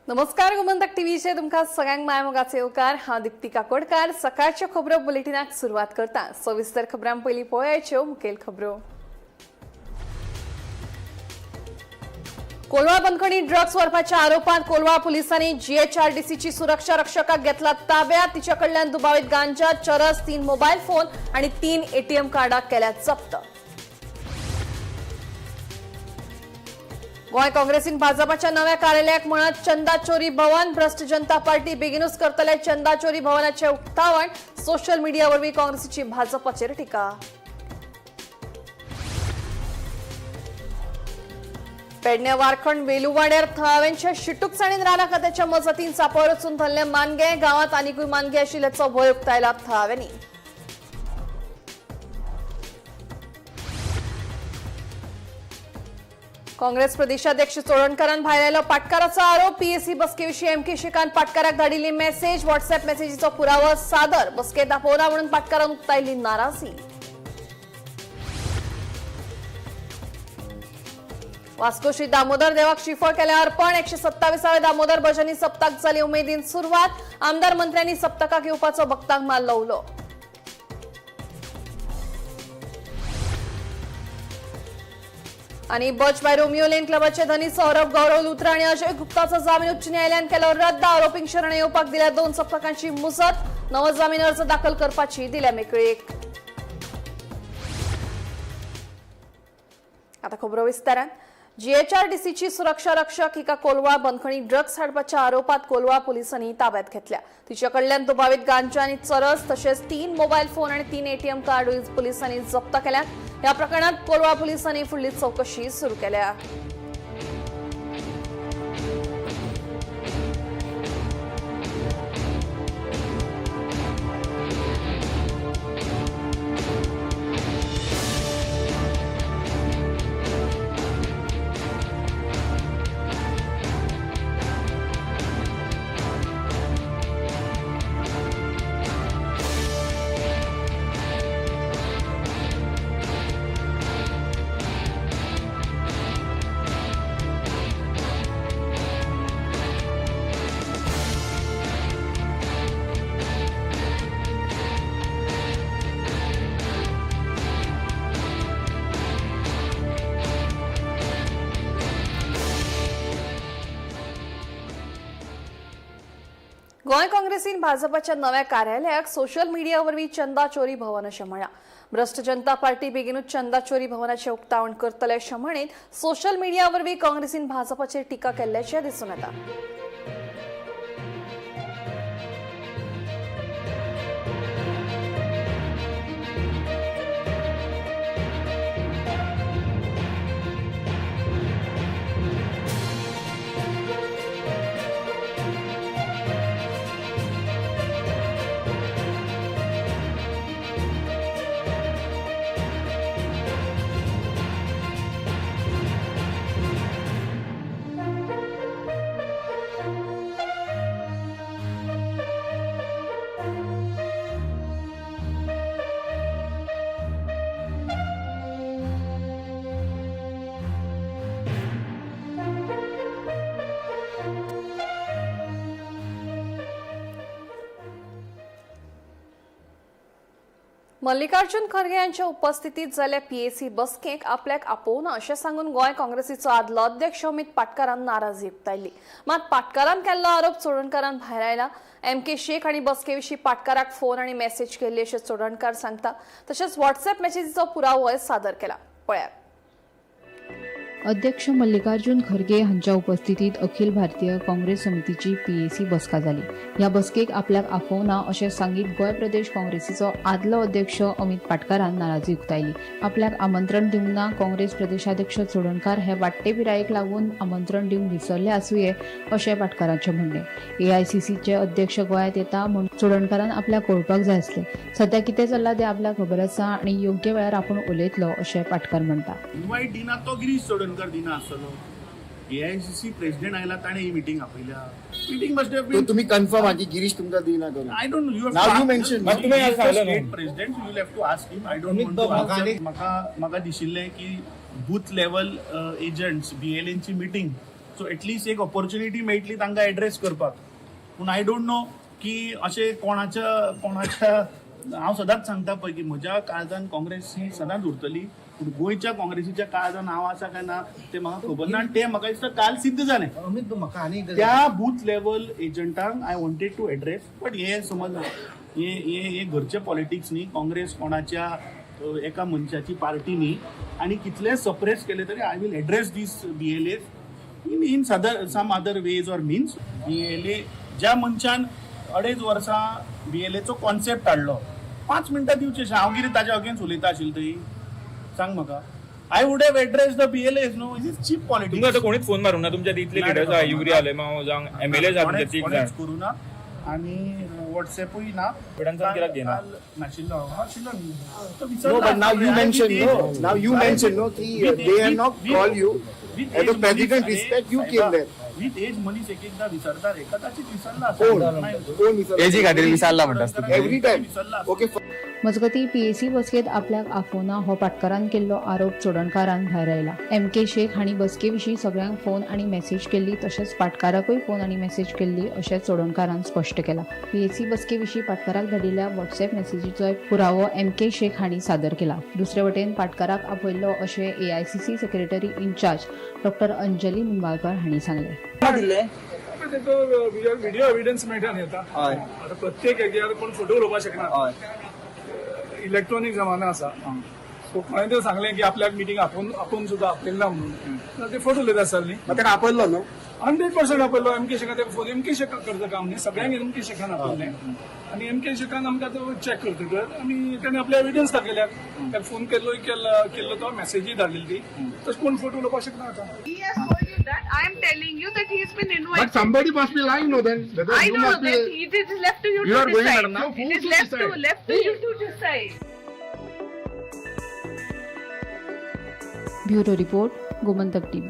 नमस्कार गोमंतक टीव्हीचे तुमका सगळ्यांक मायमोगाचे येवकार हांव दीप्ती काकोडकार सकाळच्या खबरो बुलेटिनाक सुरुवात करता सविस्तर खबरां पयलीं पळोवयाच्यो मुखेल खबरो कोलवा बंदखणी ड्रग्स व्हरपाच्या आरोपांत कोलवा पुलिसांनी जीएचआरडीसीची सुरक्षा रक्षकाक घेतला ताब्यात तिच्या कडल्यान दुबावित गांजा चरस 3 मोबाईल फोन आणि 3 एटीएम कार्डाक केल्या जप्त गोय काँग्रेसीन भाजपाच्या नव्या कार्यालयाक म्हणत चंदा चोरी भवन भ्रष्ट जनता पार्टी बेगीनूच करतले चंदा चोरी भवनाचे उक्तावण सोशल मीडिया वरवीं काँग्रेसीची भाजपाचेर टिका पेडणे वारखंड वेलुवाड्यार थळाव्यांच्या शिटूकसाणीन राना खात्याच्या मजतीन सांपळ रचून धरले मानगे गावात आनीकूय मानगे आशिल्ल्याचो भंय उक्तायला थळाव्यांनी काँग्रेस प्रदेशाध्यक्ष चोडणकरान भायर आयलो पाटकाराचो आरोप PAC बसकेविशीं MK Shekhan पाटकाराक धाडिल्ली message WhatsApp मेसेजीचो पुरावो सादर बसकेत दाखोवना म्हणून पाटकारान उक्तायल्ली नाराजी वास्को श्री दामोदर देवाक श्रीफळ केल्या अर्पण 127वे दामोदर भजनी सप्तक जाली उमेदीन सुरवात आमदार मंत्र्यांनी सप्तकाक येवपाचो भक्तांक माल लावलो आणि बच बाय रोमियो लेन क्लबाचे धनी सौरभ गौरव लुथरा आणि अजय गुप्ताचो जामीन उच्च न्यायालयान केलो रद्द आरोपींक शरण येवपाक दिल्या 2 सप्तकांची मुसत नवो जामीन अर्ज दाखल करपाची दिल्या मेकळीक आता खबरो विस्तारान जीएचआरडीसीची सुरक्षा रक्षक हिका कोलवा बंदखणी ड्रग्स हाडपाच्या आरोपात कोलवा पोलिसांनी ताब्यात घेतल्या तिच्या कडल्यान दुबावित गांजा आणि चरस तसेच 3 मोबाईल फोन आणि 3 एटीएम कार्ड पोलिसांनी जप्त केल्या या प्रकरणात कोलवा पोलिसांनी फुडली चौकशी सुरू केल्या गोय काँग्रेसीन भाजपाच्या नव्या कार्यालयाक सोशल मीडिया वरवीं चंदा चोरी भवन अशें म्हळां भ्रष्ट जनता पार्टी बेगीनूच चंदा चोरी भवनाचें उक्तावण करतले अशें म्हणीत सोशल मीडिया वरवीं काँग्रेसीन भाजपाचेर टिका केल्ल्याचें दिसून येता मल्लिकार्जुन खरगे यांच्या उपस्थितीत जाल्ल्या पीएसी बसकेक आपल्याक आपोवना अशें सांगून गोय काँग्रेसीचो आदलो अध्यक्ष अमित पाटकारान नाराजी उक्तायली मात पाटकारान केल्लो आरोप चोडणकारान भायर आयला एमके शेख आणि बसकेविशीं पाटकाराक फोन आणि मेसेज केल्ली अशें चोडणकार सांगता तशेंच व्हॉट्सअॅप मेसेजीचो पुरावोय सादर केला पळयात अध्यक्ष मल्लिकार्जुन खरगे हांच्या उपस्थितीत अखिल भारतीय काँग्रेस समितीची पीएसी बसका जाली ह्या बसकेक आपल्याक आफोवना अशें सांगीत गोय प्रदेश काँग्रेसीचो आदलो अध्यक्ष अमित पाटकारान नाराजी उक्तायली आपल्याक आमंत्रण दिवंक ना काँग्रेस प्रदेशाध्यक्ष चोडणकार हे वाडटे पिरायेक लागून आमंत्रण दिवंक विसरले आसुये अशें पाटकारांचें म्हणणें एआयसीसीचे अध्यक्ष गोंयांत येता म्हूण चोडणकारान आपल्याक कळपाक जाय आसलें सध्या कितें चल्लां तें आपल्याक खबर आसा आनी योग्य वेळार आपूण उलयतलो अशें पाटकार म्हणटा दिना आसलो एआयसीसी प्रेसिडेंट आयला ताणे ही मीटिंग आपयल्या मीटिंग मस्ट हैव बीन तुम्ही कन्फर्म आजी गिरीश तुमका दिना करून I don't know you now you mention but तुम्ही state president you will have to ask him I don't know म्हाका दिशिल्लें की बूथ लेवल एजंट्स बीएलएन ची मीटिंग सो एटलिस्ट एक ऑपॉर्च्युनिटी मेळटली तांकां एड्रेस करपाक. पूण आय डोंट नो की अशें कोणाच्या हांव सदांच सांगता पळय की म्हज्या काळजान काँग्रेस ही सदांच उरतली, पूण गोंयच्या काँग्रेसीच्या काळजान हांव आसा काय ना तें म्हाका खबर ना. आनी तें म्हाका दिसता काल सिद्ध जालें. अमित म्हाका आनी त्या बूथ लेवल एजंटांक I wanted to address. But हे समज हे घरचे पॉलिटिक्स न्ही. काँग्रेस कोणाच्या एका मनशाची पार्टी न्ही. आनी कितले सप्रेस केले तरी I will address this BLA in some other ways or means. BLA ज्या मनशान 2.5 वर्सां BLAचो कॉन्सेप्ट हाडलो, 5 मिनटां दिवचे. हांव कितें ताच्या अगेन्स्ट उलयता आशिल्लो थंय सांग म्हाका. I would have address the BLAs. No it is cheap तुमकां पॉलिटिक्स. आतां कोणीच फोन मारूं ना तुमच्या इतले लिडर्स आहा, युवरी आलेमांव जावं MLA जावं ते तीग जाण करू ना. आनी व्हॉट्सएपूय ना. पेडांसान कित्याक घेना? नाशिल्लो न्ही. तो No, विसरला. but now you mentioned, no. Now you mentioned, no, ki they have not called you. As a president respect, you came there. With एज मनीस एकदा विसरता रे. कदाचित विसरला कोण विसरला? एजी खातीर विसरला म्हणटास तूं. Every time. Okay. मजगती PAC बसकेत आपल्याक आफोवना हो पाटकारान केल्लो आरोप चोडणकारान भायर आयला. MK शेख हांणी बसके विशीं सगळ्यांक फोन आनी मेसेज केल्ली, तशेंच पाटकाराकूय फोन आनी मेसेज केल्ली अशें चोडणकारान स्पश्ट केलां. PAC बसके विशीं पाटकाराक धाडिल्ल्या व्हॉट्सएप मेसेजीचो एक पुरावो MK शेख हांणी सादर केला. दुसरे वटेन पाटकाराक आपयल्लो अशें AICC सेक्रेटरी इन्चार्ज डॉ. अंजली निंबाळकर हांणी सांगलें. व्हिडिओ एव्हिडन्स मेळटा न्ही हय आता प्रत्येक हेजेर कोण फोटो उलोवपाक शकना. हय इलेक्ट्रॉनिक जमाना आसा. सो कोणें तरी सांगलें की आपल्याक मिटींग आपोवन सुद्दां आपयला म्हणून. तर ते फोटो उलयता आसताले न्ही. ताका आपयल्लो न्हू. 100% आपयलो. MK शेखान ते फोन MK शेखाक करता काम न्ही. सगळ्यांक MK शेखान आपयलें. आनी MK शेखान आमकां तो चॅक करतकर आमी ताणें आपले एव्हिडन्स दाखयल्यात. त्याक फोन केल्लो तो मेसेजी धाडलेली ती. तशें कोण फोटो उलोवपाक शकना आता. He has told you that. I am telling you that he's been invited. But somebody must be lying, no? Then whether I you know must be. that it is left to you You to are going, decide. madam, now. Who It is to left decide? to you to decide. Bureau report, Gomantak TV.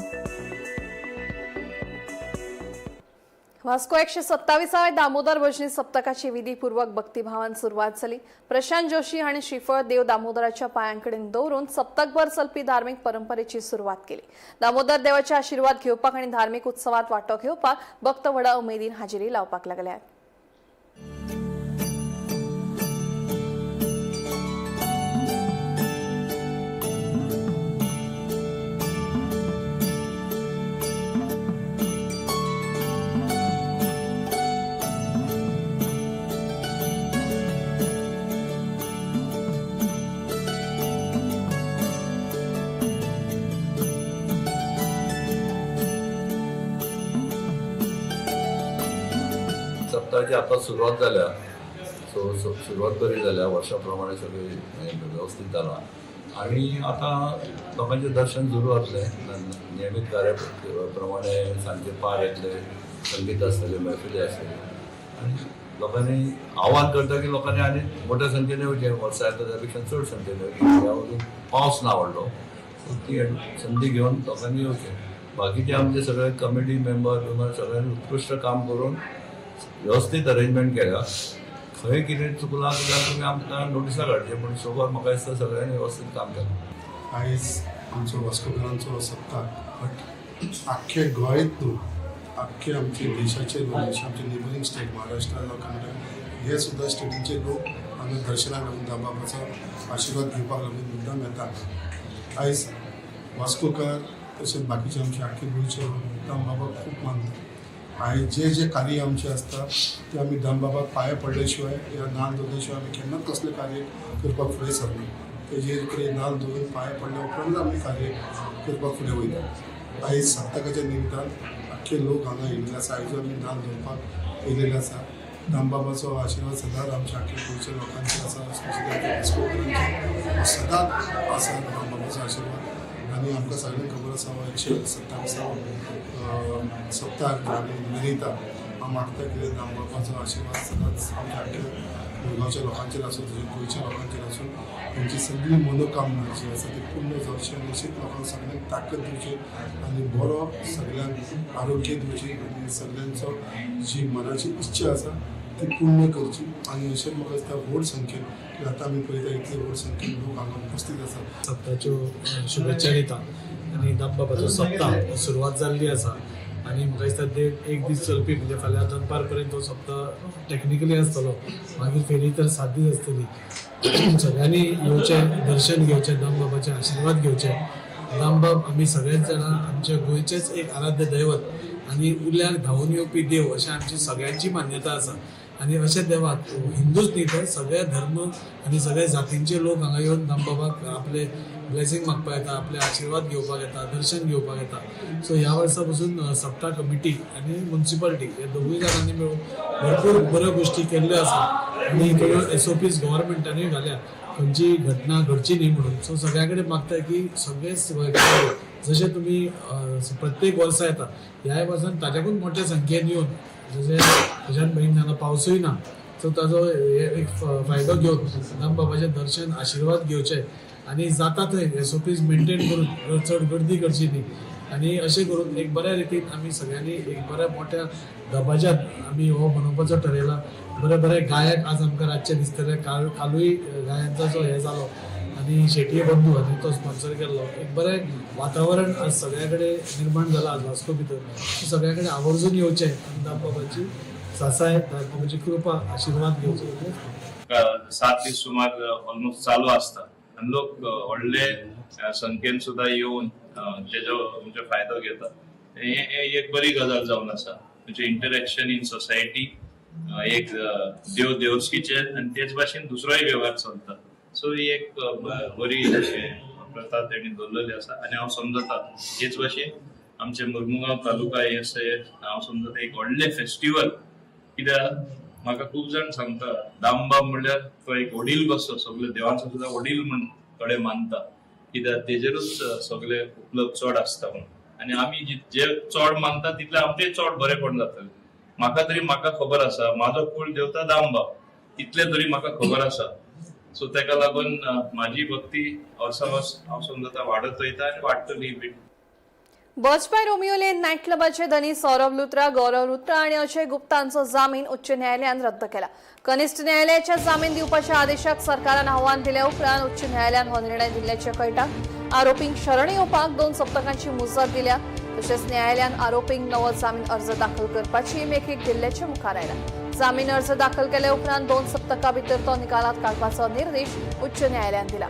Vasco 127व्या दामोदर भजनी सप्तकाची विधीपूर्वक भक्तिभावान सुरवात जाली. प्रशांत जोशी हांणी श्रीफळ देव दामोदराच्या पांयांकडेन दवरून सप्तकभर चलपी धार्मीक परंपरेची सुरवात केली. दामोदर देवाचे आशीर्वाद घेवपाक आनी धार्मीक उत्सवात वांटो घेवपाक भक्त व्हडा उमेदीन हाजेरी लावपाक लागल्यात. सप्ताहाची आता सुरवात जाल्या. सो सुरवात बरी जाल्या. वर्षा प्रमाणे सगळें वेवस्थीत जाला. आनी आतां लोकांचें दर्शन सुरू जातलें. नियमीत कार्य प्रमाणे सांजे पार येतले, संगीत आसतलें, मैफिली आसतल्यो. आनी लोकांनी आव्हान करता की लोकांनी आनी मोठ्या संख्येन येवचें. वर्सा येता त्या पेक्षा चड संख्येन येवचें. ह्या वरून पावस ना व्हडलो. सो ती संदी घेवन लोकांनी येवचें. बाकीचे आमचे सगळे कमिटी मेंबर सगळ्यांनी उत्कृश्ट काम करून व्यवस्थीत अरेंजमेंट केल्या. खंय कितें चुकलां जाल्यार तुमी आमकां नोटिसां काडचें. पूण सोबत म्हाका दिसता सगळ्यांनी व्यवस्थीत काम केलें. आयज आमचो वास्कोकारांचो सप्ताक. बट आख्खे गोंयत न्हू, आख्खे आमचे देशाचे लोक, आमचे नेबरिंग स्टेट महाराष्ट्रा लोकांकडे हे सुद्दां स्टेटीचे लोक हांगा दर्शनाक लागून दामबाबाचो आशिर्वाद घेवपाक लागून मुद्दाम येतात. आयज वास्कोकार तशेंच बाकीचे आमचे आख्खे गोंयचे दामबाबाक खूब मानतात. आयज जे कार्य आमचे आसता ते आमी दामबाबाक पांया पडले शिवाय या नाल दवरले शिवाय आमी केन्नाच कसले कार्य करपाक फुडें सरना. तेजेर कडेन नाल दवरून पांया पडल्या उपरांत आमी कार्य करपाक फुडें वयता. आयज सप्तकाच्या निमतान आख्खे लोक हांगा येयल्ले आसा. आयज आमी नाल दवरपाक येयलेले आसा. दामबाबाचो आशिर्वाद सदांच आमच्या आख्या गोंयच्या लोकांचेर आसा. सदांच आसा दामबाबाचो आशिर्वाद. आनी आमकां सगळ्यांक खबर आसा 127 सप्ताक आमी मनयता. हांव मागता की दामबाबाचो आशिर्वाद सदांच आमच्या आख्या गोंयच्या लोकांचेर आसूं, गोंयच्या लोकांचेर आसूं. तेंची सगळी मनोकामना जी आसा ती पूर्ण जावची आनी अशीच लोकांक सगळ्यांक ताकद दिवची आनी बरो सगळ्यांक आरोग्य दिवची आनी सगळ्यांचो जी मनाची इच्छा आसा ती पूर्ण करची. आनी अशें म्हाका दिसता व्हड संख्येन आतां आमी पळयता इतले व्हड संख्येन लोक हांगा उपस्थित आसात. सप्ताच्यो शुभेच्छा दिता. आनी दामबाबाचो सप्ताक सुरवात जाल्ली आसा. आनी म्हाका दिसता ते एक दीस चलपी म्हणजे फाल्यां दनपार पर्यंत तो सप्ताह टेक्निकली आसतलो, मागीर फेरी तर 7 दीस आसतली. सगळ्यांनी येवचें, दर्शन घेवचें, दामबाबाचे आशिर्वाद घेवचे. दामबाब आमी सगळेच जाणां आमच्या गोंयचेच एक आराध्य दैवत आनी उल्याक धांवून येवपी देव अशें आमची सगळ्यांची मान्यता आसा. आनी अशे देवाक हिंदूच न्ही तर सगळे धर्म आनी सगळे जातींचे लोक हांगा येवन दामबाबाक आपले ब्लेसिंग मागपाक येता, आपले आशिर्वाद घेवपाक येता, दर्शन घेवपाक येता. सो ह्या वर्सा पासून सप्ता कमिटी आनी म्युन्सिपालिटी हे दोगूय जाणांनी मेळून भरपूर बऱ्यो गोश्टी केल्ल्यो आसा आनी थोड्यो SOPs गव्हर्मेंटानूय घाल्या खंयची घटना घडची न्ही म्हणून. सो सगळ्या कडेन मागता की सगळे जशे तुमी प्रत्येक वर्सा येता ह्या वर्सान ताच्याकून मोठ्या संख्येन येवन जशें तुज्यान बहीण जाणां पावसूय ना, सो ताजो एक फायदो घेवन दामबाबाचें दर्शन आशिर्वाद घेवचे आनी जाता थंय SOPs मेंटेन करून चड गर्दी करची न्ही. आनी अशें करून एक बऱ्या रितीन आमी सगळ्यांनी एक बऱ्या मोठ्या दबाज्यात आमी हो मनोवपाचो ठरयला. बरे गायक आज आमकां रातचे दिसतले. कालूय गायांचा जो हे जालो आनी शेटये बंधू हांणी तो स्पॉन्सर केल्लो. एक बरें वातावरण आज सगळ्या कडेन निर्माण जालां आज वास्को भितर. सगळ्या कडेन आवर्जून येवचें आनी दामबाबाची सासाय, दामबाबाची कृपा, आशिर्वाद घेवचे. 7 दीस सुमार ऑलमोस्ट चालू आसता आनी लोक व्हडले संख्येन सुद्दां येवन तेजो म्हणजे फायदो घेता. हे एक बरी गजाल जावन आसा. म्हणजे इंटरॅक्शन इन सोसायटी एक देवस्कीचे आनी तेच भाशेन दुसरोय वेव्हार चलता. सो ही एक बरी प्रथा तेणी दवरलेली आसा आनी हांव समजता तेच भाशेन आमचे मुर्मुगांव तालुका हांव समजता एक व्हडले फेस्टिवल. कित्याक म्हाका खूब जाण सांगता दामबाब म्हणल्यार तो एक वडील कसो, सगळे देवांचो सुद्दां वडील म्हण थोडे मानता. कित्याक तेजेरूच सगळे उपलब्ध चड आसता म्हणून. आनी आमी जे चड मानता तितले आमचें चड बरेपण जातलें. म्हाका खबर आसा म्हाजो कुळ देवता दामबाब, इतले तरी म्हाका खबर आसा. सो तेका लागून म्हाजी भक्ती वर्सा वर्स हांव समजता वाडत वयता आनी वाडटली बी. बजपाय रोमियो लेन नायट क्लबाचे धनी सौरभ लुत्रा, गौरव लुत्रा आणि अजय गुप्तांचो जामीन उच्च न्यायालयान रद्द केला. कनिष्ठ न्यायालयाच्या जामीन दिवपाच्या आदेशाक सरकारान आव्हान दिल्या उपरांत उच्च न्यायालयान हो निर्णय दिल्ल्याचे कळटा. आरोपींक शरण येवपाक 2 सप्तकांची मुजत दिल्या. तशेंच न्यायालयान आरोपींक नवो जामीन अर्ज दाखल करपाची मेकळीक दिल्ल्याचे मुखार आयला. जामीन अर्ज दाखल केल्या उपरांत 2 सप्तकां भितर तो निकालात काडपाचो निर्देश उच्च न्यायालयान दिला.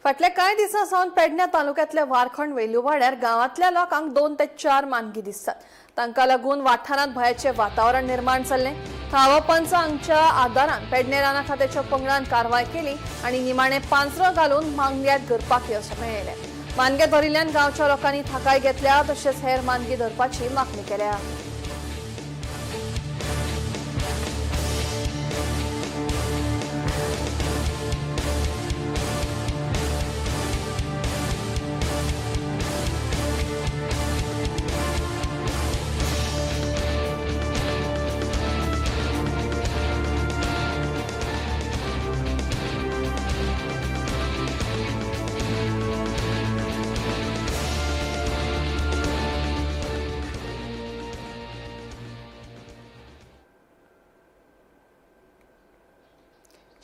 फाटल्या कांय दिसांसावन पेडण्या तालुक्यांतल्या वारखंड वेलुवाड्यार गांवांतल्या लोकांक 2 ते 4 मानगी दिसतात. तांकां लागून वाठारांत भयाचें वातावरण निर्माण जाल्लें. थावो पंच हांच्या आदारान पेडणे राना खात्याच्या पंगडान कारवाय केली आनी निमाणें पांचरो घालून मांग्यांक धरपाक येस मेळयलें. मानगे धरिल्ल्यान गांवच्या लोकांनी थाकाय घेतल्या तशेंच हेर मानगी धरपाची मागणी केल्या.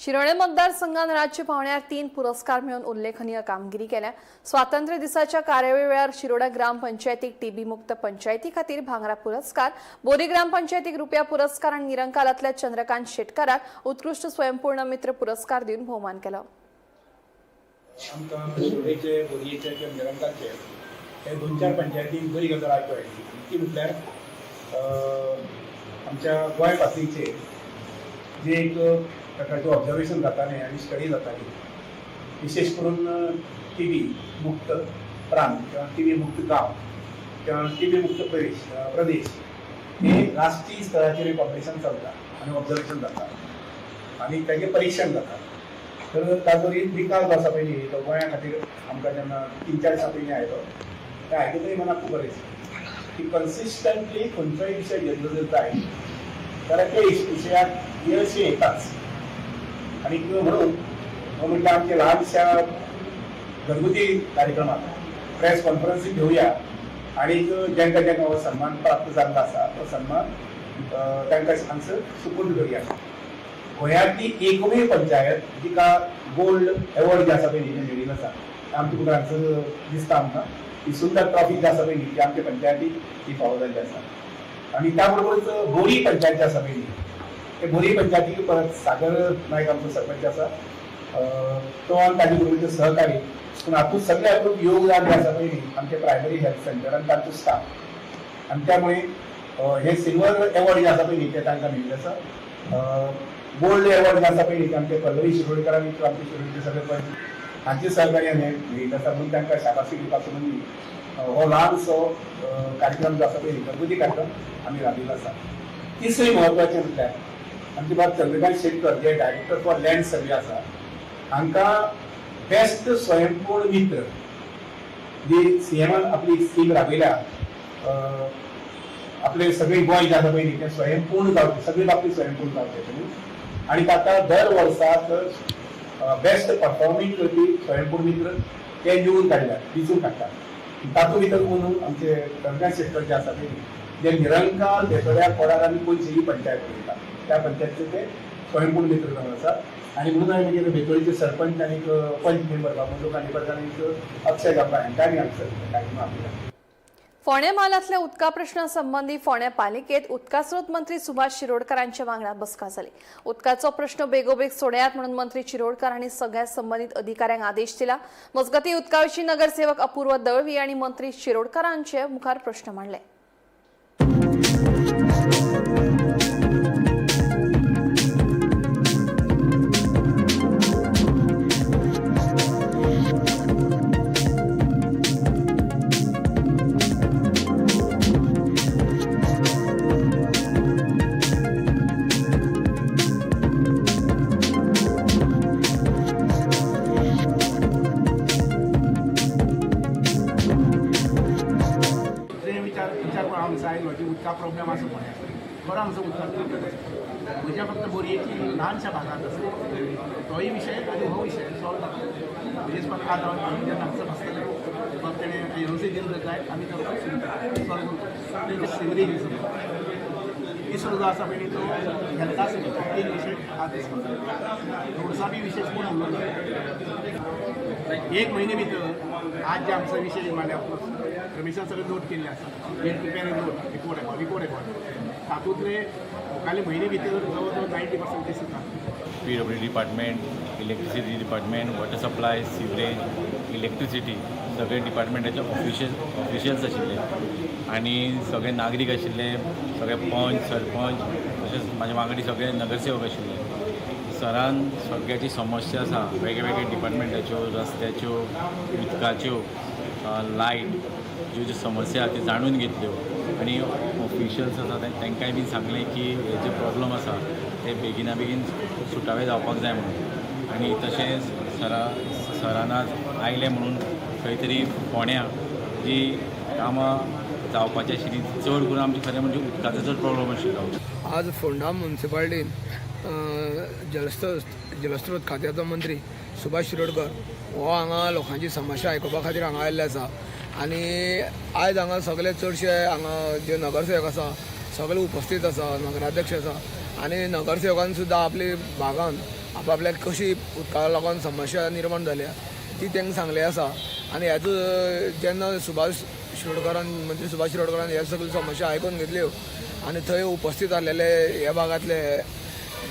शिरोडे मतदारसंघात राज्य पावण्यार 3 पुरस्कार मेळून उल्लेखनीय कामगिरी केल्या. स्वातंत्र्य दिसाच्या कार्यावळी वेळार शिरोडा ग्रामपंचायतीक टीबी मुक्त पंचायती खातीर भांगरा पुरस्कार, बोरी ग्रामपंचायतीक रुपया पुरस्कार आनी निरंकालांतल्या चंद्रकांत शेटकाराक उत्कृष्ट स्वयंपूर्ण मित्र पुरस्कार दिवन भोवमान केलो. आमकां शिरोडेचे, बोरयेचे किंवा निरंकालचे हे 2-4 पंचायतीक बरी गजाल आयकूंक येयली. ती म्हटल्यार आमच्या गोंय पातळीचेर जे एक प्रकारचे ऑब्जर्वेशन जातालें आनी स्टडी जाताली, विशेष करून टीबी मुक्त प्रांत किंवा टीबी मुक्त गांव किंवा टीबी मुक्त प्रदेश हे राष्ट्रीय स्तराचेर कॉम्पिटिशन चलता आनी ऑब्जर्वेशन जाता आनी ताचें परीक्षण जाता. तर ताजो निकाल जो आसा पळय तो गोंया खातीर आमकां जेन्ना 3-4 दिसां पयलीं आयलो त्या आयकूनय मनाक खूब बरें दिसलें की कन्सिस्टंटली खंयचोय विशय घेतलो जर जाय जाल्यार त्या विशयाक यश येताच. आनी म्हणून म्हटल्यार आमच्या ल्हानशा घरगुती कार्यक्रमाक प्रेस कॉन्फरन्सीक घेवया आणि जेंका जेंका हो सन्मान प्राप्त जाल्लो आसा तो सन्मान तांकां हांगसर सुपूर्द करया. गोंयांतली एकूय पंचायत जिका गोल्ड एवॉर्ड जे आसा पळय न्ही मेळिल्लो आसा आमच्या तुका हांगसर दिसता आमकां ही सुंदर ट्रॉफी जी आसा पळय न्ही ती आमच्या पंचायतीक ही फावो जाल्ली आसा. आनी त्या बरोबरच बोरी पंचायत जी आसा पळय न्ही ते बोरी पंचायतीक परत सागर नायक आमचो सरपंच आसा तो आनी ताजे बरोबरचे सहकारी पूण हातूंत सगळ्यात योगदान जे आसा पळय न्ही आमचे प्रायमरी हेल्थ सेंटर आनी तांचो स्टाफ आनी त्यामुळे हे सिल्वर एवॉर्ड जे आसा पळय न्ही ते तांकां मेळिल्ले आसा. गोल्ड एवॉर्ड जे आसा पळय न्ही ते आमचे पल्लवी शिरोडकर आनी आमचे शिरोडचे सगळे पंच हांचे सहकार्यान हे मेळिल्ले आसा म्हणून तांकां शाबासकी दिवपाचो म्हणून हो ल्हानसो कार्यक्रम जो आसा पळय न्ही घरगुती कार्यक्रम आमी राबिल्लो आसा. तिसरी म्हत्वाचें म्हटल्यार आमचे बाब चंद्रकांत शेटकर जे डायरेक्टर फॉर लँड सर्वे आसा हांकां बेस्ट स्वयंपूर्ण मित्र जी सीएमान आपली स्कीम राबयल्या आपले सगळे गोंय जे आसा पळय न्ही ते स्वयंपूर्ण जावचे सगळे बाबतींत स्वयंपूर्ण जावचे म्हणून आनी ताका दर वर्साक बेस्ट परफॉर्मींग करपी स्वयंपूर्ण मित्र ते निवडून काडल्यात दिसून काडटात. तातूंत भितर म्हणून आमचे चंद्रकांत शेटकर जे आसा पळय न्ही जे निरंकाल बेतोड्या कोडार आनी पंचही पंचायत करता त्या पंचायतीचे ते स्वयंपूर्ण मित्र जावन आसात. आनी म्हणून हांवें मागीर बेतोळीचे सरपंच आनी पंच मेंबर बाबू काणेकर आनी अक्षय गप्पा हांकांय हांगसर कार्यक्रम आपयला. फोंडें म्हालांतल्या उदका प्रश्ना संबंधी फोंडें पालिकेत उदका स्रोत मंत्री सुभाष शिरोडकरांच्या वांगडा बसका जाली. उदकाचो प्रश्न बेगोबेग सोडयात म्हणून मंत्री शिरोडकर हांणी सगळ्या संबंधित अधिकाऱ्यांक आदेश दिला. मजगतीं उदकाविशीं नगरसेवक अपूर्व दळवी आनी मंत्री शिरोडकरांचे मुखार प्रश्न मांडले. उदका प्रॉब्लेम आसा बरो हांगसर उदकाचो म्हज्या फक्त बोरयेची ल्हानशा भागांत आसा तोय विशय आनी हो विशय सॉल्व जाता. म्हणजे आज हांव जेन्ना हांगसर बसतले मग तेणें एनओसी दिवन जाय आमी तो सॉल्व करता. सिवरेज ही सुरू जो आसा पळय तो हेल्था तीन विशय आज थोडसा बी विशय पूण उरलो एक म्हयने भितर आज जे आमचो विशय मांडल्या रमेशान सगळे नोट केल्ले आसा रिपोर्ट तातूंतले मुखाल्ले म्हयने भितर जवळ जवळ 90% केसीस जाता. PWD department, electricity department, water supply, sewerage, electricity सगळे डिपार्टमेंटाचे ऑफिशियल्स आशिल्ले आनी सगळे नागरीक आशिल्ले सगळे पंच सरपंच तशेंच म्हाजे वांगडी सगळे नगरसेवक आशिल्ले. सरान सगळ्याची समस्या आसा वेगवेगळ्या डिपार्टमेंटाच्यो रस्त्याच्यो उदकाच्यो लायट ज्यो समस्या आसा त्यो जाणून घेतल्यो आनी ऑफिशियल्स आसा तांकांय बी सांगलें की हे जे प्रॉब्लम आसा ते बेगिना बेगीन सुटावे जावपाक जाय म्हणून. आनी तशेंच सरान आज आयले म्हणून खंय तरी फोंड्या जी कामां जावपाची आशिल्ली चड करून आमचे खरें म्हणजे उदकाचो चड प्रॉब्लम आशिल्लो. आज फोंडा म्युन्सिपालिटीन जलस्रोत खात्याचो मंत्री सुभाष शिरोडकर हो हांगा लोकांची समस्या आयकुपा खातीर हांगा आयिल्ले आसा आनी आयज हांगा सगळे चडशे हांगा जे नगरसेवक आसा सगळे उपस्थित आसा, नगराध्यक्ष आसा आनी नगरसेवकान सुद्दां आपली भागान आपल्याक कशी उदका लागून समस्या निर्माण जाल्या ती तांकां सांगले आसा. आनी हेचो जेन्ना मंत्री सुभाष शिरोडकरान हे सगळ्यो समस्या आयकून घेतल्यो आनी थंय उपस्थित आसलेले ह्या भागांतले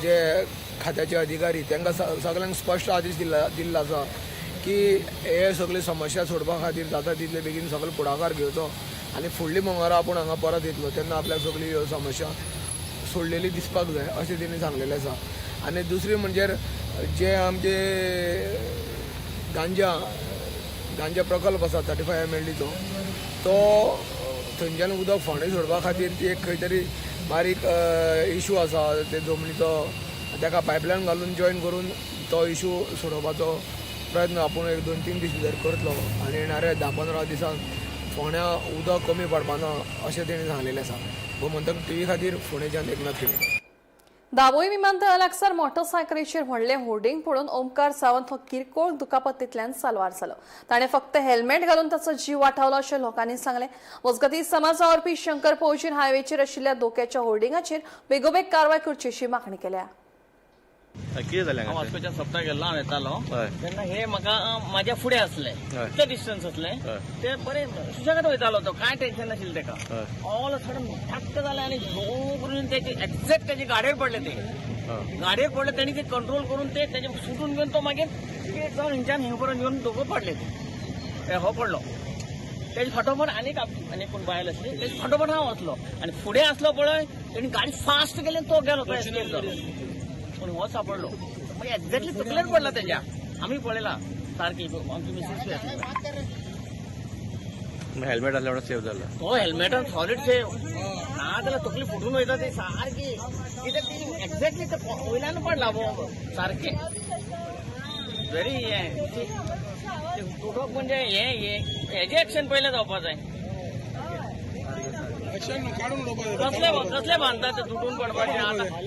जे खात्याचे अधिकारी तांकां सगळ्यांक स्पश्ट आदेश दिल्लो आसा की हे सगळी समस्या सोडपा खातीर जाता तितले बेगीन सगळो फुडाकार घेवचो आनी फुडली मंगळारा आपूण हांगा परत येतलो तेन्ना आपल्याक सगळी ह्यो समस्या सोडलेली दिसपाक जाय अशें तेणी सांगलेलें आसा. आनी दुसरी म्हणजे जे आमचे गांजा प्रकल्प आसा 35 MLDचो तो थंयच्यान उदक फोंडे सोडपा खातीर ती एक खंय तरी बारीक इशू आसा ते जमनीचो ताका पायपलायन घालून जॉईन करून तो इशू सोडोवपाचो प्रयत्न आपूण एक 2-3 दीस भितर करतलो आनी येणाऱ्या 10-15 दिसांक फोंड्या उदक कमी पडपाना अशें तेणें सांगलेलें आसा. गोमंतक टीव्ही खातीर फोंडेच्यान एकनाथ खिडेकर. दाबोळी विमानतळा लागसार मोटरसायकलीचेर व्हडलें होर्डिंग पडून ओमकार सावंत हो किरकोळ दुखापतींतल्यान साल्वार जालो. ताणें फक्त हेल्मेट घालून ताचो जीव वाटावलो अशें लोकांनी सांगलें. मजगतीं समाज वावरपी शंकर पौजीन हायवेचेर आशिल्ल्या धोक्याच्या होर्डिंगाचेर बेगोबेग कारवाय करची अशी मागणी केल्या. कितें जालें हांव वास्कोच्या सप्ताक गेल्लो हांव येतालो तेन्ना हे म्हाका म्हाज्या फुडें असले ते डिस्टन्स असले ते बरें सुशेगाद वयतालो तो कांय टेन्शन नाशिल्लें तेका. ऑल सडन ठक्क जालें आनी झोव करून तेजे एक्झॅक्ट तेजे गाडयेर पडले ते गाडयेर पडले तेणी ते कंट्रोल करून ते तेजे सुटून घेवन तो मागीर स्ट्रेट जावन हिंच्यान हिंग पर्यंत येवन दोगूय पडले ते हो पडलो. तेजे फाटोफाट आनीक कोण बायल आसली तेजे फाटोफाट हांव वचलो आनी फुडें आसलो पळय तेणी गाडी फास्ट गेली तो गेलो तो एस्केप जालो पूण हो सापडलो मागीर एक्झॅक्टली तकलेर पडला तेज्या. आमी पळयला सारकी आमची मिसेस हेल्मेट आसल्या सेव जालो तो हेल्मेटान सॉलिड सेव ना जाल्यार तकली फुटून वयता ती सारकी कित्याक ती एक्झॅक्टली ते वयल्यान पडला सारकें व्हेरी हे तुटोक म्हणजे हेजे एक्शन पयलें जावपा जाय. कसले बांधतात ते तुटून पडपाचे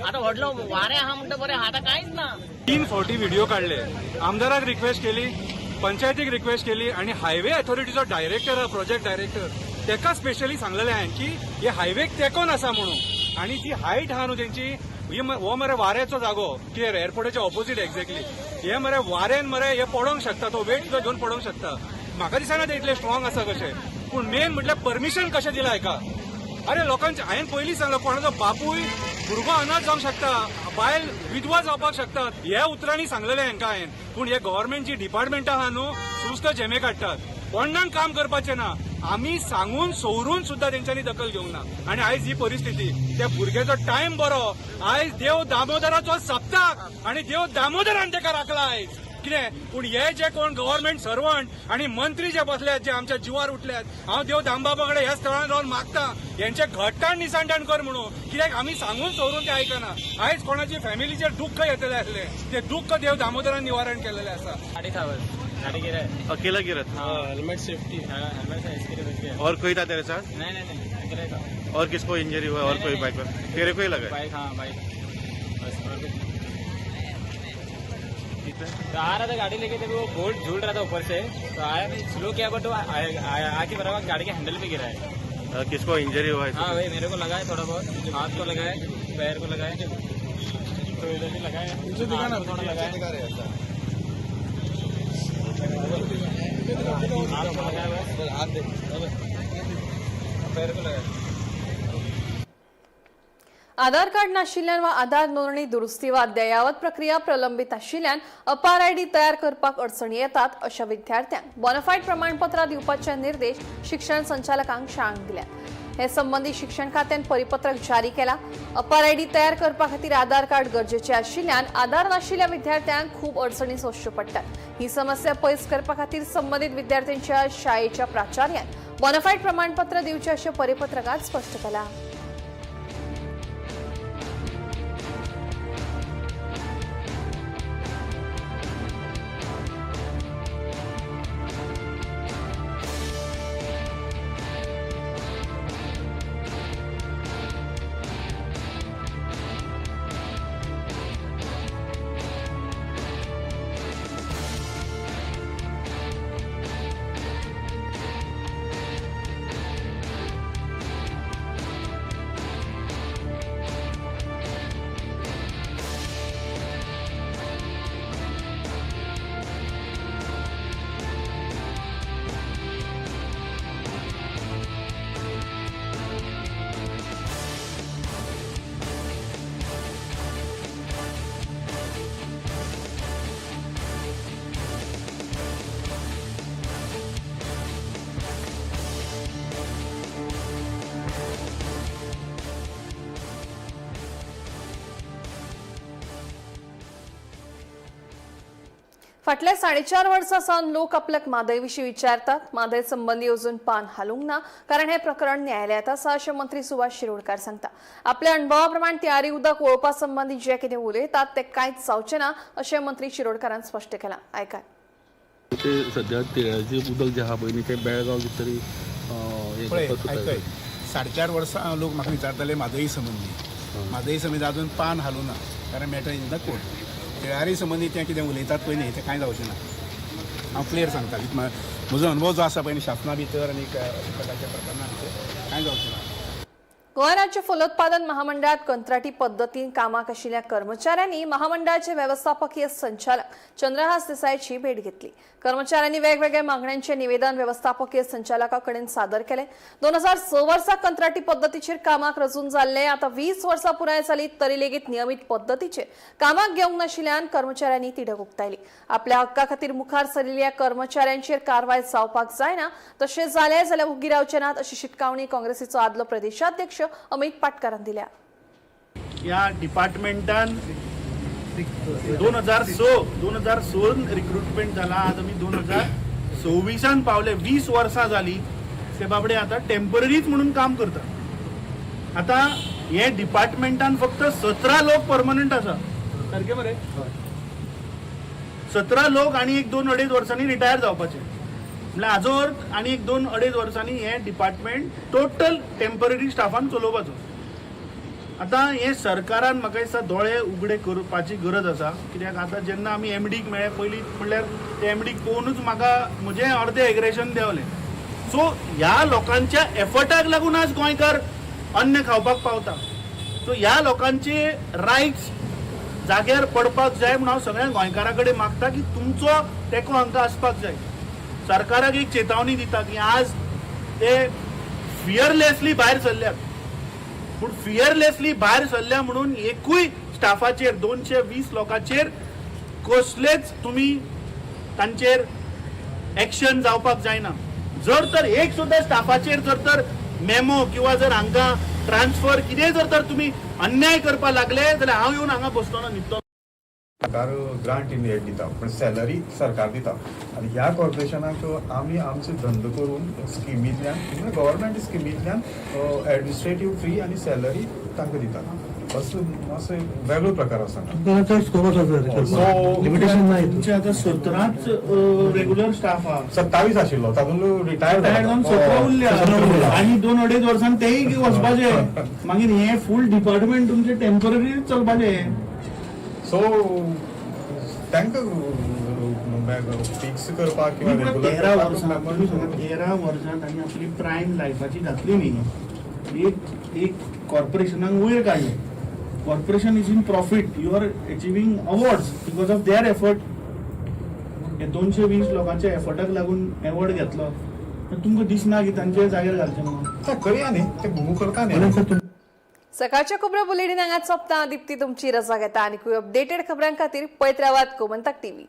आता व्हडलो वारें आहा म्हणटा बरें आतां कांयच ना. 3 फावटी व्हिडिओ काढले. आमदाराक रिक्वेस्ट केली, पंचायतीक रिक्वेस्ट केली आणि हायवे अथॉरिटीचो डायरेक्टर प्रोजेक्ट डायरेक्टर तेका स्पेशली सांगलेलें हांवें की हे हायवेक तेकोन आसा म्हणून आनी ती हायट आहा न्हू तेंची हो मरे वाऱ्याचो जागो क्लियर एअरपोर्टाच्या ऑपोजीट एक्झॅक्टली हे मरे वाऱ्यान मरे हे पडोंक शकता तो वेट सुद्दां घेवन पडोंक शकता. म्हाका दिसना ते इतले स्ट्रॉंग आसा कशें पूण मेन म्हटल्यार परमिशन कशें दिलां हेका. अरे लोकांचे हांवें पयलीं सांगलो कोणाचो बापूय भुरगो अनाथ जावंक शकता बायल विधवा जावपाक शकतात ह्या उतरांनी सांगलेलें हांकां हांवें. पूण हे गव्हर्नमेंट जी डिपार्टमेंटां आहा न्हू सुस्त झेमे काडटात. कोणाक काम करपाचें ना. आमी सांगून सवरून सुद्दां तेंच्यांनी दखल घेवंक ना आनी आयज ही परिस्थिती त्या भुरग्याचो टायम बरो. आयज देव दामोदराचो सप्ताक आनी देव दामोदरान तेका राखला आयज कितें. पूण हे जे कोण गव्हर्नमेंट सर्वंट आनी मंत्री जे बसल्यात जे आमच्या जिवार उठल्यात हांव देव दामबाबा कडेन ह्या स्थळार रावन मागता हेंचे घट्टाण निसांडण कर म्हणून कित्याक आमी सांगून सवरून ते आयकना. आयज कोणाची फॅमिलीचेर दुख्ख येतलें आसलें ते दुख्ख देव दामोदरान निवारण केलेलें आसा. गाडी गाड़ी गिरा अकेला गिरा था हेलमेट सेफ्टी हेलमेट और कोई था तेरे साथ? नहीं अकेले था. और किसको इंजरी हुआ और कोई बाइक पर तेरे को ही लगा? बाइक हाँ बाइक तो आ रहा था गाड़ी लेके तो वो बोल्ट झूल रहा था ऊपर से तो आया स्लो किया बट आके बराबर गाड़ी के हैंडल पे गिरा है. किसको इंजरी हुआ है? हाँ भाई मेरे को लगा है थोड़ा बहुत हाथ को लगा है पैर को लगा है तो इधर भी लगा है थोड़ा लगा है पैर को लगा है. आधार कार्ड नाशिल्ल्यान वा आधार नोंदणी दुरुस्ती वा अद्ययावत प्रक्रिया प्रलंबित आशिल्ल्यान अपार आयडी तयार करपाक अडचणी येतात अशा विद्यार्थ्यांक बोनाफायड प्रमाणपत्रां दिवपाचे निर्देश शिक्षण संचालकांक शाळांक दिल्यात. हे संबंधी शिक्षण खात्यान परिपत्रक जारी केला. अपार आयडी तयार करपा खातीर आधार कार्ड गरजेचे आशिल्ल्यान आधार नाशिल्ल्या विद्यार्थ्यांक खूब अडचणी सोंसच्यो पडटात. ही समस्या पयस करपा खातीर संबंधीत विद्यार्थ्यांच्या शाळेच्या प्राचार्यान बोनाफायड प्रमाणपत्र दिवचे अशें परिपत्रकात स्पश्ट केला. फाटल्या 4.5 वर्सां सावन लोक आपल्याक म्हादय विशीं विचारतात. म्हादय संबंधी अजून पान हालूंक ना, कारण हे प्रकरण न्यायालयात आसा अशें मंत्री सुभाष शिरोडकार सांगता. आपल्या अणभवा प्रमाण त्यारी उदक वळोवपा संबंधी जे कितें उलयतात ते कांयच जावचें ना अशें मंत्री शिरोडकारान स्पश्ट केलां. आयकात. ते सध्या तेळ्याचें उदक जें आहा पळय न्ही तें बेळगांव कितें तरी पळय 4.5 वर्सां लोक म्हाका विचारताले म्हादई संबंधी. म्हादई संबंधी अजून पान हालूं ना, कारण मॅटर इन द कोर्ट. तेळारी संबंधी तें कितें उलयतात पळय न्ही तें कांय जावचें ना. हांव क्लियर सांगता, म्हजो अनुभव जो आसा पळय न्ही शासना भितर आनी प्रकारच्या प्रकरणां भितर कांय जावचें ना. गोंय राज्य फलोत्पादन महामंडळात कंत्राटी पद्दतीन कामाक आशिल्ल्या कर्मचाऱ्यांनी महामंडळाचे व्यवस्थापकीय संचालक चंद्रहास देसायची भेट घेतली. कर्मचाऱ्यांनी वेगवेगळ्या मागण्यांचे निवेदन व्यवस्थापकीय संचालकाकडेन सादर केले. 2006 वर्सा कंत्राटी पद्दतीचेर कामाक रजून जाल्ले आता 20 वर्सां पुराय जाली तरी लेगीत नियमीत पद्दतीचेर कामाक घेवंक नाशिल्ल्यान कर्मचाऱ्यांनी तिडक उक्तायली. आपल्या हक्का खातीर मुखार सरिल्ल्या कर्मचाऱ्यांचेर कारवाय जावपाक जायना, तशें जालें जाल्यार उगी रावचे नात अशी शिटकावणी काँग्रेसीचो आदलो प्रदेशाध्यक्ष अमित पाटकारान दिल्या. या डिपार्टमेंटान 2006 रिक्रुटमेंट जाला. आज आमी 2026 पावले. 20 वर्सां जाली. ते बाबडे आता टेम्पररीच म्हणून काम करतात. आता हे डिपार्टमेंटान फक्त 17 लोक परमनंट आसा. सारखे मरे 17 लोक आणि 1-2-2.5 वर्सांनी रिटायर जावपाचे. म्हणजे हाजो अर्थ आणि 1-2-2.5 वर्सांनी हे डिपार्टमेंट टोटल टेम्पररी स्टाफान चलोवपाचो. आता हे सरकारान म्हाका दिसता दोळे उगडे करपाची गरज आसा. कित्याक आता जेन्ना आमी एमडीक मेळ्ळे पयलीं म्हणल्यार ते एमडीक पळोवनूच म्हाका म्हजें अर्दें एग्रेशन देंवलें. सो ह्या लोकांच्या एफर्टाक लागून आज गोंयकार अन्न खावपाक पावता. सो ह्या लोकांचे रायट्स जाग्यार पडपाक जाय म्हणून हांव सगळ्या गोंयकारां कडेन मागता की तुमचो तेंको हांकां आसपाक जाय. सरकाराक एक चेतावणी दिता की आज ते फियरलेसली भायर सरल्यात. पूण फियरलेसली भायर सरल्या म्हणून एकूय स्टाफाचेर 220 लोकांचेर कसलेच तुमी तांचेर एक्शन जावपाक जायना. जर तर एक सुद्धा स्टाफाचेर जर तर मेमो किंवा जर हांकां ट्रान्सफर कितें जर तर तुमी अन्याय करपाक लागले जाल्यार हांव येवन हांगा बसतना न्हिदतलो. सरकार ग्रांट इनिशिएट दिता पण सॅलरी सरकार दिता आणि ह्या कॉर्पोरेशनाक आमी आमचे धंदो करून स्किमींतल्यान गव्हर्मेंट स्किमींतल्यान एडमिनिस्ट्रेटीव फी आणि सॅलरी तांकां दिता. असो वेगळो प्रकार आसा. तुमचे आता 17च रेग्युलर स्टाफ आहा. 27 आशिल्लो तातूंत रिटायर्ड जावन 17 उरले आनी 2-2.5 वर्सांनी तेय वचपाचे. मागीर हे फूल डिपार्टमेंट तुमचे टेम्पररी चलपाचे. सो तांकां फिक्स करपाक किंवा 13 वर्सां तांणी आपली प्रायम लायफाची घातली न्ही. एक कॉर्पोरेशनाक वयर काडले. Corporation is in profit. You are achieving awards because of their effort. हे 220 लोकांच्या एफर्टाक लागून एवॉर्ड घेतलो. तुमकां दिसना की तांचे जाग्यार घालचें म्हणून. करया न्ही ते भूम करता न्ही. सकाळच्या खबरो बुलेटिन हांगाच सोंपता. दिप्ती तुमची रजा घेता आनी अपडेटेड खबरां खातीर पळयत रावात गोमंतक टीव्ही.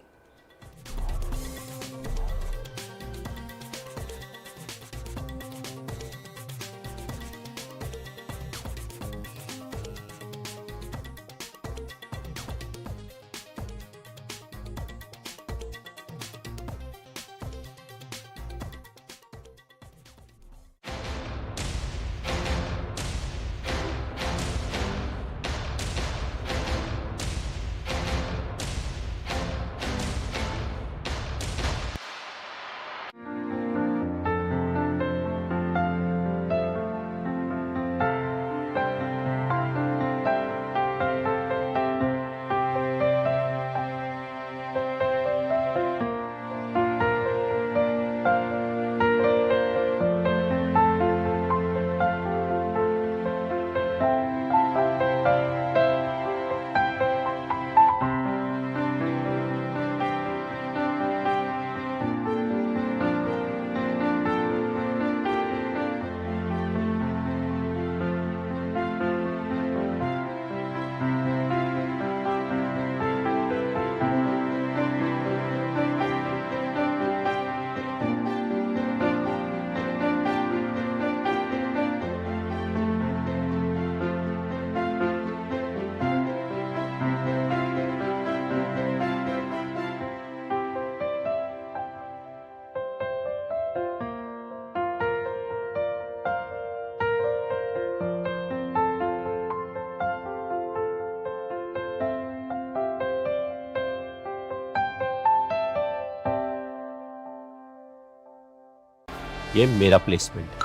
ये मेरा प्लेसमेंट।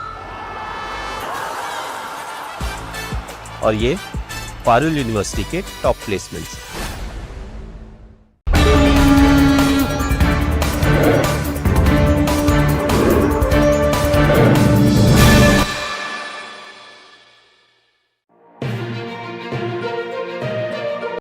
और ये पारुल यूनिवर्सिटी के टॉप प्लेसमेंट्स।